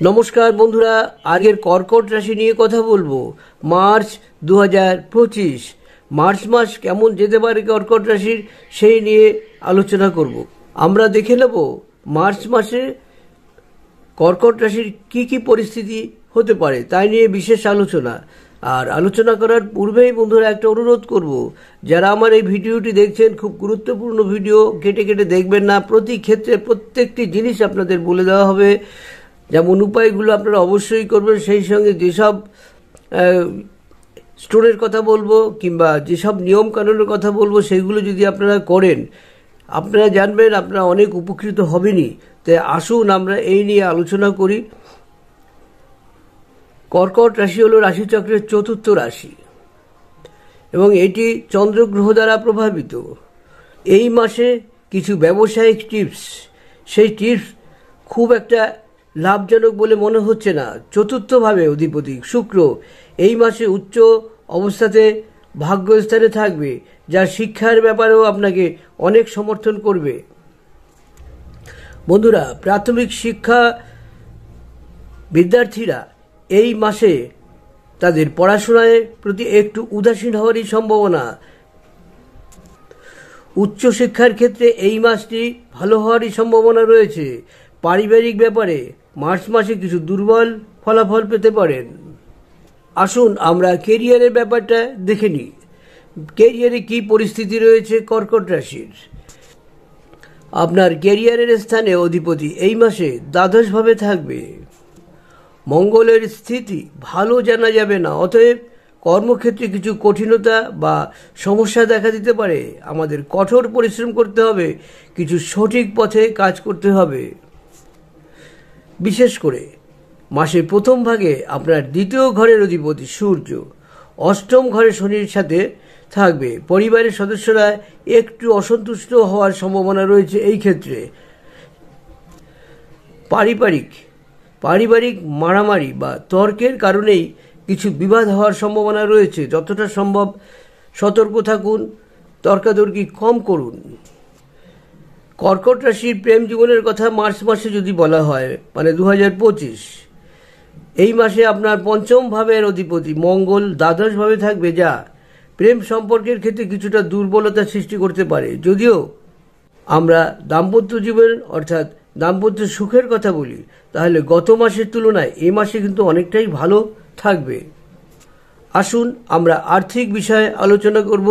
নমস্কার বন্ধুরা, আগের কর্কট রাশি নিয়ে কথা বলবো। মার্চ 2025 মার্চ মাস কেমন যেতে পারে কর্কট রাশির, সেই নিয়ে আলোচনা করব। আমরা দেখে নেব মার্চ মাসে কর্কট রাশির কি কি পরিস্থিতি হতে পারে তাই নিয়ে বিশেষ আলোচনা। আর আলোচনা করার পূর্বেই বন্ধুরা একটা অনুরোধ করব, যারা আমার এই ভিডিওটি দেখছেন, খুব গুরুত্বপূর্ণ ভিডিও, কেটে কেটে দেখবেন না। প্রতি ক্ষেত্রে প্রত্যেকটি জিনিস আপনাদের বলে দেওয়া হবে, যেমন উপায়গুলো আপনারা অবশ্যই করবেন। সেই সঙ্গে যেসব স্টোরের কথা বলবো কিংবা যেসব নিয়ম কানুনের কথা বলবো, সেগুলো যদি আপনারা করেন, আপনারা জানবেন আপনারা অনেক উপকৃত হবেনই। তাই আসুন আমরা এই নিয়ে আলোচনা করি। কর্কট রাশি হলো রাশিচক্রের চতুর্থ রাশি এবং এটি চন্দ্রগ্রহ দ্বারা প্রভাবিত। এই মাসে কিছু ব্যবসায়িক টিপস, সেই টিপস খুব একটা লাভজনক বলে মনে হচ্ছে না। চতুর্থভাবে অধিপতি শুক্র এই মাসে উচ্চ অবস্থাতে ভাগ্যস্থানে থাকবে, যা শিক্ষার ব্যাপারেও আপনাকে অনেক সমর্থন করবে। বন্ধুরা, প্রাথমিক শিক্ষা বিদ্যার্থীরা এই মাসে তাদের পড়াশোনার প্রতি একটু উদাসীন হওয়ারই সম্ভাবনা। উচ্চশিক্ষার ক্ষেত্রে এই মাসটি ভালো হওয়ারই সম্ভাবনা রয়েছে। পারিবারিক ব্যাপারে মার্চ মাসে কিছু দুর্বল ফলাফল পেতে পারেন। আসুন আমরা কেরিয়ারের ব্যাপারটা দেখে নিই। কেরিয়ারে কি পরিস্থিতি রয়েছে কর্কট রাশির। আপনার কেরিয়ারের স্থানে অধিপতি এই মাসে দ্বাদশভাবে থাকবে। মঙ্গলের স্থিতি ভালো জানা যাবে না, অতএব কর্মক্ষেত্রে কিছু কঠিনতা বা সমস্যা দেখা দিতে পারে। আমাদের কঠোর পরিশ্রম করতে হবে, কিছু সঠিক পথে কাজ করতে হবে। বিশেষ করে মাসের প্রথম ভাগে আপনার দ্বিতীয় ঘরের অধিপতি সূর্য অষ্টম ঘরে শনির সাথে থাকবে। পরিবারের সদস্যরা একটু অসন্তুষ্ট হওয়ার সম্ভাবনা রয়েছে। এই ক্ষেত্রে পারিবারিক মারামারি বা তর্কের কারণেই কিছু বিবাদ হওয়ার সম্ভাবনা রয়েছে। যতটা সম্ভব সতর্ক থাকুন, তর্কাতর্কি কম করুন। কর্কট রাশির প্রেম জীবনের কথা মার্চ মাসে যদি বলা হয়, মানে 2025, এই মাসে আপনার পঞ্চম ভাবের অধিপতি মঙ্গল দ্বাদশভাবে থাকবে, যা প্রেম সম্পর্কের ক্ষেত্রে কিছুটা দুর্বলতা সৃষ্টি করতে পারে। যদিও আমরা দাম্পত্য জীবন অর্থাৎ দাম্পত্য সুখের কথা বলি, তাহলে গত মাসের তুলনায় এই মাসে কিন্তু অনেকটাই ভালো থাকবে। আসুন আমরা আর্থিক বিষয়ে আলোচনা করব।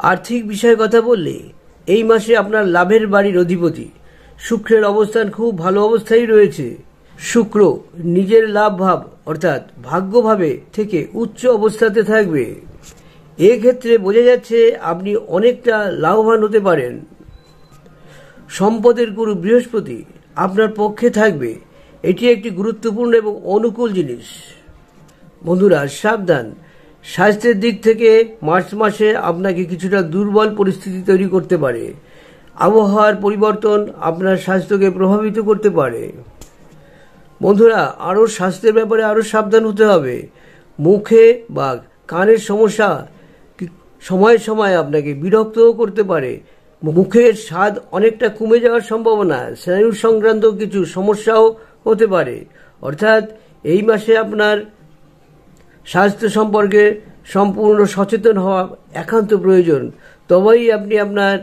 আর্থিক বিষয়ে কথা বললে এই মাসে আপনার লাভের বাড়ির অধিপতি শুক্রের অবস্থান খুব ভালো অবস্থায় রয়েছে। শুক্র নিজের লাভ ভাব অর্থাৎ ভাগ্যভাবে থেকে উচ্চ অবস্থাতে থাকবে। এক্ষেত্রে বোঝা যাচ্ছে আপনি অনেকটা লাভবান হতে পারেন। সম্পদের গুরু বৃহস্পতি আপনার পক্ষে থাকবে। এটি একটি গুরুত্বপূর্ণ এবং অনুকূল জিনিস। বন্ধুরা সাবধান, স্বাস্থ্যের দিক থেকে মার্চ মাসে আপনাকে কিছুটা দুর্বল পরিস্থিতি তৈরি করতে পারে। আবহাওয়ার পরিবর্তন আপনার স্বাস্থ্যকে প্রভাবিত করতে পারে। বন্ধুরা, আরও স্বাস্থ্যের ব্যাপারে আরও সাবধান হতে হবে। মুখে বা কানের সমস্যা সময়ে সময়ে আপনাকে বিরক্তও করতে পারে। মুখের স্বাদ অনেকটা কমে যাওয়ার সম্ভাবনা, স্নায়ু সংক্রান্ত কিছু সমস্যাও হতে পারে। অর্থাৎ এই মাসে আপনার স্বাস্থ্য সম্পর্কে সম্পূর্ণ সচেতন হওয়া একান্ত প্রয়োজন। তবেই আপনি আপনার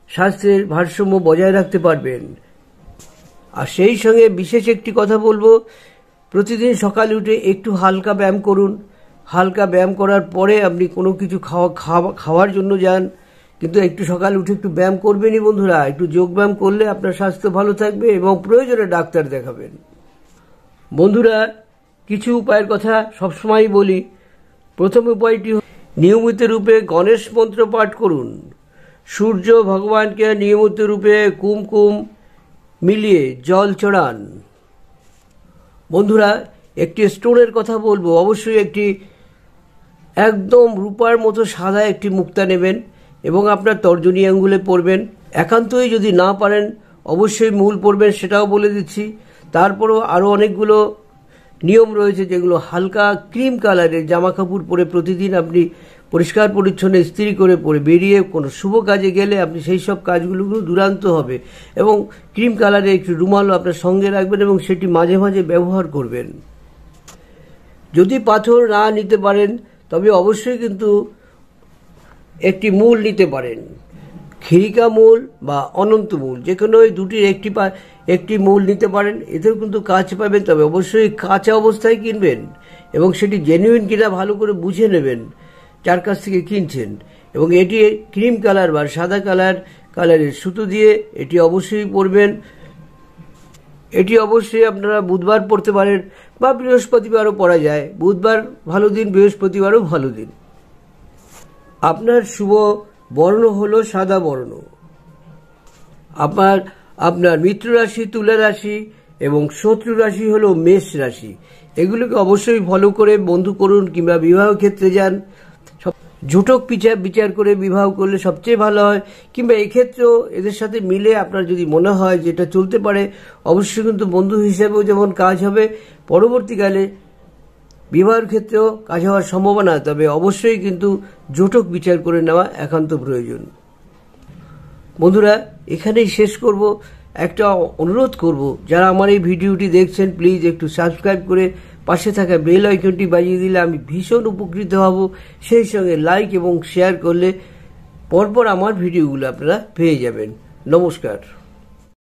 স্বাস্থ্যের ভারসাম্য বজায় রাখতে পারবেন। আর সেই সঙ্গে বিশেষ একটি কথা বলবো, প্রতিদিন সকালে উঠে একটু হালকা ব্যায়াম করুন। হালকা ব্যায়াম করার পরে আপনি কোনো কিছু খাওয়ার জন্য যান, কিন্তু একটু সকালে উঠে একটু ব্যায়াম করবেনই বন্ধুরা। একটু যোগ ব্যায়াম করলে আপনার স্বাস্থ্য ভালো থাকবে এবং প্রয়োজনে ডাক্তার দেখাবেন। বন্ধুরা, কিছু উপায়ের কথা সবসময় বলি। প্রথম উপায়টি নিয়মিত রূপে গণেশ মন্ত্র পাঠ করুন। সূর্য ভগবানকে নিয়মিত রূপে কুমকুম মিলিয়ে জল চড়ান। বন্ধুরা, একটি স্টোনের কথা বলবো। অবশ্যই একটি একদম রূপার মতো সাদা একটি মুক্তা নেবেন এবং আপনার তর্জনী আঙ্গুলে পরবেন। একান্তই যদি না পারেন অবশ্যই মূল পরবেন, সেটাও বলে দিচ্ছি। তারপরেও আরও অনেকগুলো নিয়ম রয়েছে যেগুলো হালকা ক্রিম কালারের জামা কাপড় পরে প্রতিদিন আপনি পরিষ্কার পরিচ্ছন্ন ইস্ত্রি করে পরে বেরিয়ে কোনো শুভ কাজে গেলে আপনি সেই সব কাজগুলো দুরান্ত হবে। এবং ক্রিম কালারে একটু রুমালও আপনার সঙ্গে রাখবেন এবং সেটি মাঝে মাঝে ব্যবহার করবেন। যদি পাথর না নিতে পারেন তবে অবশ্যই কিন্তু একটি মূল নিতে পারেন, খিরিকা মূল বা অনন্ত মূল, যে কোনো ওই দুটির একটি মূল নিতে পারেন। এতেও কিন্তু কাজ পাবেন, তবে অবশ্যই কাঁচা অবস্থায় কিনবেন এবং সেটি জেনুইন কিনা ভালো করে বুঝে নেবেন যার কাছ থেকে কিনছেন। এবং এটি ক্রিম কালার বা সাদা কালারের সুতো দিয়ে এটি অবশ্যই পরবেন। এটি অবশ্যই আপনারা বুধবার পরতে পারেন বা বৃহস্পতিবারও পরা যায়। বুধবার ভালো দিন, বৃহস্পতিবারও ভালো দিন। আপনার শুভ বর্ণ হলো সাদা বর্ণ। আপনার মিত্র রাশি তুলা রাশি এবং শত্রু রাশি হলো মেষ রাশি। এগুলোকে অবশ্যই ফলো করে বন্ধু করুন কিংবা বিবাহ ক্ষেত্রে যান। জোটক বিচার করে বিবাহ করলে সবচেয়ে ভালো হয়, কিংবা এক্ষেত্রেও এদের সাথে মিলে আপনার যদি মনে হয় যে এটা চলতে পারে, অবশ্যই কিন্তু বন্ধু হিসেবেও যেমন কাজ হবে, পরবর্তীকালে বিবাহের ক্ষেত্রেও কাজ হওয়ার সম্ভাবনা। তবে অবশ্যই কিন্তু জোটক বিচার করে নেওয়া একান্ত প্রয়োজন। বন্ধুরা, এখানেই শেষ করব। একটা অনুরোধ করব, যারা আমার এই ভিডিওটি দেখছেন প্লিজ একটু সাবস্ক্রাইব করে পাশে থাকা বেল আইকনটি বাজিয়ে দিলে আমি ভীষণ উপকৃত হব। সেই সঙ্গে লাইক এবং শেয়ার করলে পরপর আমার ভিডিওগুলো আপনারা পেয়ে যাবেন। নমস্কার।